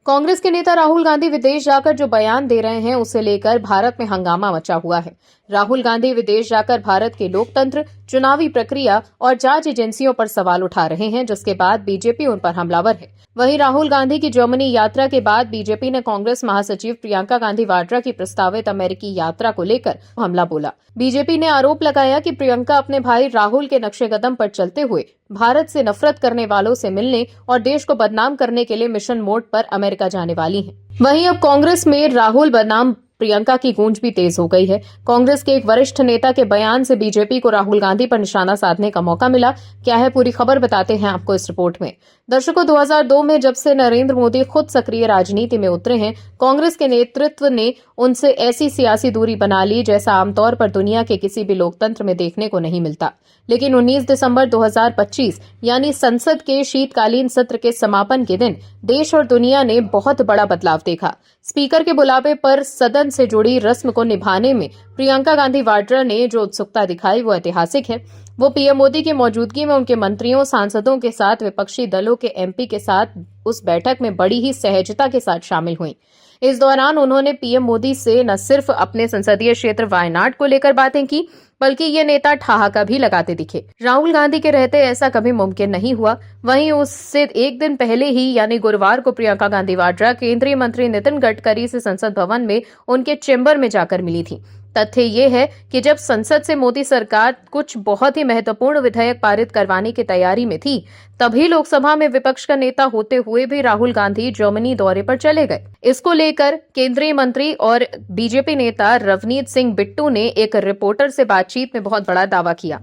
कांग्रेस के नेता राहुल गांधी विदेश जाकर जो बयान दे रहे हैं उसे लेकर भारत में हंगामा मचा हुआ है। राहुल गांधी विदेश जाकर भारत के लोकतंत्र, चुनावी प्रक्रिया और जांच एजेंसियों पर सवाल उठा रहे हैं, जिसके बाद बीजेपी उन पर हमलावर है। वहीं राहुल गांधी की जर्मनी यात्रा के बाद बीजेपी ने कांग्रेस महासचिव प्रियंका गांधी वाड्रा की प्रस्तावित अमेरिकी यात्रा को लेकर हमला बोला। बीजेपी ने आरोप लगाया कि प्रियंका अपने भाई राहुल के नक्शे कदम पर चलते हुए भारत से नफरत करने वालों से मिलने और देश को बदनाम करने के लिए मिशन मोड पर अमेरिका जाने वाली हैं। वहीं अब कांग्रेस में राहुल बनाम प्रियंका की गूंज भी तेज हो गई है। कांग्रेस के एक वरिष्ठ नेता के बयान से बीजेपी को राहुल गांधी पर निशाना साधने का मौका मिला। क्या है पूरी खबर, बताते हैं आपको इस रिपोर्ट में। दर्शकों, 2002 में जब से नरेंद्र मोदी खुद सक्रिय राजनीति में उतरे हैं, कांग्रेस के नेतृत्व ने उनसे ऐसी सियासी दूरी बना ली जैसा आमतौर पर दुनिया के किसी भी लोकतंत्र में देखने को नहीं मिलता। लेकिन 19 दिसंबर 2025 यानी संसद के शीतकालीन सत्र के समापन के दिन देश और दुनिया ने बहुत बड़ा बदलाव देखा। स्पीकर के बुलावे पर सदन से जुड़ी रस्म को निभाने में प्रियंका गांधी वाड्रा ने जो उत्सुकता दिखाई वो ऐतिहासिक है। वो पीएम मोदी की मौजूदगी में उनके मंत्रियों, सांसदों के साथ, विपक्षी दलों के एमपी के साथ उस बैठक में बड़ी ही सहजता के साथ शामिल हुई। इस दौरान उन्होंने पीएम मोदी से न सिर्फ अपने संसदीय क्षेत्र वायनाड को लेकर बातें की, बल्कि ये नेता ठहाका भी लगाते दिखे। राहुल गांधी के रहते ऐसा कभी मुमकिन नहीं हुआ। वहीं उससे एक दिन पहले ही यानी गुरुवार को प्रियंका गांधी वाड्रा केंद्रीय मंत्री नितिन गडकरी से संसद भवन में उनके चेंबर में जाकर मिली थी। तथ्य ये है कि जब संसद से मोदी सरकार कुछ बहुत ही महत्वपूर्ण विधेयक पारित करवाने की तैयारी में थी, तभी लोकसभा में विपक्ष का नेता होते हुए भी राहुल गांधी जर्मनी दौरे पर चले गए। इसको लेकर केंद्रीय मंत्री और बीजेपी नेता रवनीत सिंह बिट्टू ने एक रिपोर्टर से बातचीत में बहुत बड़ा दावा किया।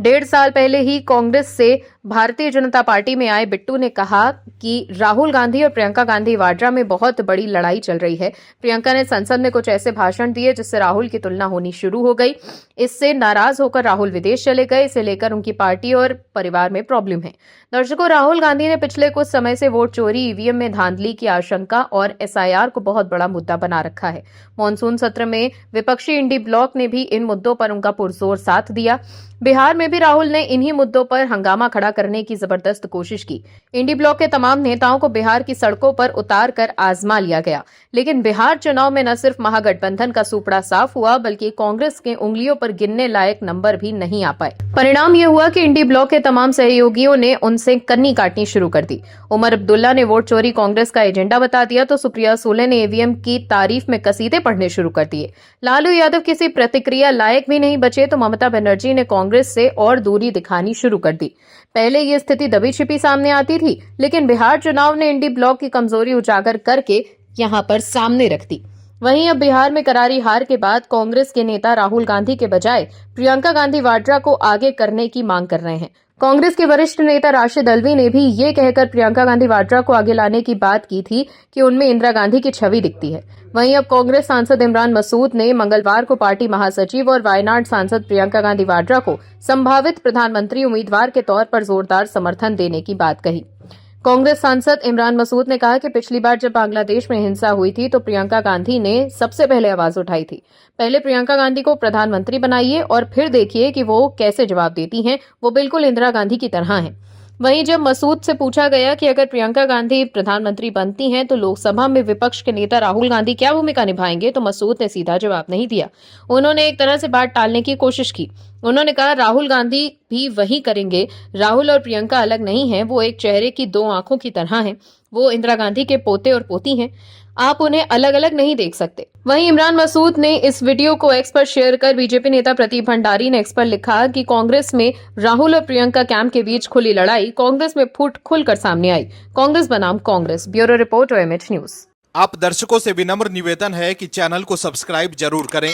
1.5 साल पहले ही कांग्रेस से भारतीय जनता पार्टी में आए बिट्टू ने कहा कि राहुल गांधी और प्रियंका गांधी वाड्रा में बहुत बड़ी लड़ाई चल रही है। प्रियंका ने संसद में कुछ ऐसे भाषण दिए जिससे राहुल की तुलना होनी शुरू हो गई। इससे नाराज होकर राहुल विदेश चले गए। इसे लेकर उनकी पार्टी और परिवार में प्रॉब्लम है। दर्शकों, राहुल गांधी ने पिछले कुछ समय से वोट चोरी, ईवीएम में धांधली की आशंका और एसआईआर को बहुत बड़ा मुद्दा बना रखा है। मानसून सत्र में विपक्षी इंडी ब्लॉक ने भी इन मुद्दों पर उनका पुरजोर साथ दिया। बिहार में भी राहुल ने इन्हीं मुद्दों पर हंगामा खड़ा करने की जबरदस्त कोशिश की। इंडी ब्लॉक के तमाम नेताओं को बिहार की सड़कों पर उतार कर आजमा लिया गया। लेकिन बिहार चुनाव में न सिर्फ महागठबंधन का सुपड़ा साफ हुआ, बल्कि कांग्रेस के उंगलियों पर गिनने लायक नंबर भी नहीं आ पाए। परिणाम यह हुआ कि इंडी ब्लॉक के तमाम सहयोगियों ने उनसे कन्नी काटनी शुरू कर दी। उमर अब्दुल्ला ने वोट चोरी कांग्रेस का एजेंडा बता दिया तो सुप्रिया सुले ने ईवीएम की तारीफ में कसीदे पढ़ने शुरू कर दिए। लालू यादव किसी प्रतिक्रिया लायक भी नहीं बचे तो ममता बनर्जी ने कांग्रेस से और दूरी दिखानी शुरू कर दी। पहले ये स्थिति दबी छिपी सामने आती थी, लेकिन बिहार चुनाव ने इंडी ब्लॉक की कमजोरी उजागर करके यहां पर सामने रख दी। वहीं अब बिहार में करारी हार के बाद कांग्रेस के नेता राहुल गांधी के बजाय प्रियंका गांधी वाड्रा को आगे करने की मांग कर रहे हैं। कांग्रेस के वरिष्ठ नेता राशिद अल्वी ने भी ये कहकर प्रियंका गांधी वाड्रा को आगे लाने की बात की थी कि उनमें इंदिरा गांधी की छवि दिखती है। वहीं अब कांग्रेस सांसद इमरान मसूद ने मंगलवार को पार्टी महासचिव और वायनाड सांसद प्रियंका गांधी वाड्रा को संभावित प्रधानमंत्री उम्मीदवार के तौर पर जोरदार समर्थन देने की बात कही। कांग्रेस सांसद इमरान मसूद ने कहा कि पिछली बार जब बांग्लादेश में हिंसा हुई थी तो प्रियंका गांधी ने सबसे पहले आवाज उठाई थी। पहले प्रियंका गांधी को प्रधानमंत्री बनाइए और फिर देखिए कि वो कैसे जवाब देती हैं। वो बिल्कुल इंदिरा गांधी की तरह हैं। वहीं जब मसूद से पूछा गया कि अगर प्रियंका गांधी प्रधानमंत्री बनती हैं तो लोकसभा में विपक्ष के नेता राहुल गांधी क्या भूमिका निभाएंगे, तो मसूद ने सीधा जवाब नहीं दिया। उन्होंने एक तरह से बात टालने की कोशिश की। उन्होंने कहा राहुल गांधी भी वही करेंगे। राहुल और प्रियंका अलग नहीं हैं, वो एक चेहरे की दो आंखों की तरह हैं। वो इंदिरा गांधी के पोते और पोती हैं। आप उन्हें अलग अलग नहीं देख सकते। वहीं इमरान मसूद ने इस वीडियो को एक्स पर शेयर कर बीजेपी नेता प्रदीप भंडारी ने एक्स पर लिखा कि कांग्रेस में राहुल और प्रियंका कैंप के बीच खुली लड़ाई कांग्रेस में फूट खुलकर सामने आई। कांग्रेस बनाम Congress. Bureau report OMH news. आप दर्शकों से विनम्र निवेदन है कि चैनल को सब्सक्राइब जरूर करें